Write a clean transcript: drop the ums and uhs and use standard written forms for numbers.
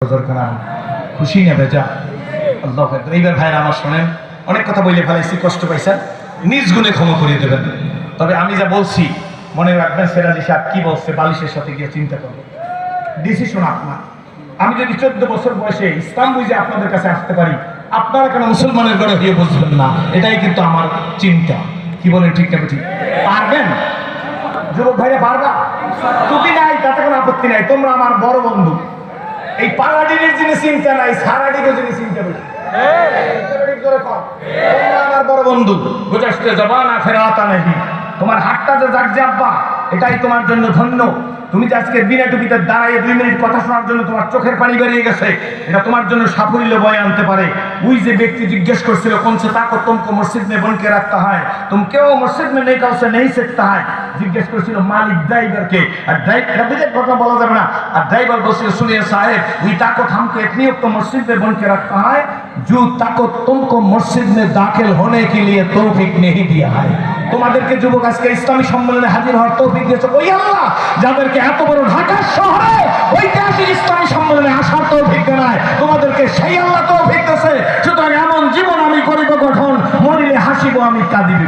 খুশি না ভেজা আল্লাহ এইবার ভাইরা আমার শোনেন, অনেক কথা বলে ফেলাইছি, কষ্ট পাইছেন, নিজ গুণে ক্ষমা করিয়ে দেবেন। তবে আমি যা বলছি মনে রাখবেন, সেরালি সাহেব কি বলছে বালিশের সাথে গিয়ে চিন্তা করবেন, ডিসিশন আপনার। আমি যদি 14 বছর বয়সে ইসলাম বুঝে আপনাদের কাছে আসতে পারি, আপনারা কেন মুসলমানের ঘরে হয়ে বসবেন না? এটাই কিন্তু আমার চিন্তা। কি বলেন, ঠিক না ঠিক? পারবেন যুবক ভাইরা, পারবা? টুপি নাই তাতে কোনো আপত্তি নাই, তোমরা আমার বড় বন্ধু। এই পালাডিনের যিনি চিন্তা নাই, সারাডিকে যিনি চিন্তা করি, আমার বড় বন্ধু। বুঝাতে জবানা ফেরাতা নাহি, তোমার হাতটা যে জাগছে আব্বা, এটাই তোমার জন্য ধন্য। তুমি যে আজকে বিনা টুপিতে দাঁড়িয়ে 2 মিনিট কথা শোনার জন্য তোমার চোখের পানি বেরিয়ে গেছে, এটা তোমার জন্য সাফল্য বয়ে আনতে পারে। ওই যে ব্যক্তি জিজ্ঞেস করছিল কোন সে তাকো তুমকো মসজিদ মে বনকে রাখতা হয়, তুম কেউ মসজিদ মে নেই কাউসে নেই শিখতা হয়, জিজ্ঞেস করেছিল মালিক ড্রাইভারকে। আর ড্রাইভার কথা বলা যাবে না। আর ড্রাইভার বলছিল শুনিয়ে সাহেব, ওই তাকো থামকে इतनी तो मस्जिद में बन के रखता है जो ताकत तुमको मस्जिद में दाखिल होने के लिए तौफीक नहीं दिया है। তোমাদেরকে যুবক আজকে ইসলামী সম্মেলনে হাজির হওয়ার তৌফিক দিয়েছে ওই আল্লাহ, যাদেরকে এত বড় ঢাকা শহরে ঐতিহাসিক ইসলামী সম্মেলনে আসার তৌফিক দেয়, তোমাদেরকে সেই আল্লাহ তৌফিক দিয়েছে। সুতরাং এমন জীবন আমি করিব গঠন, মরিলে হাসিব আমি কাঁদিব।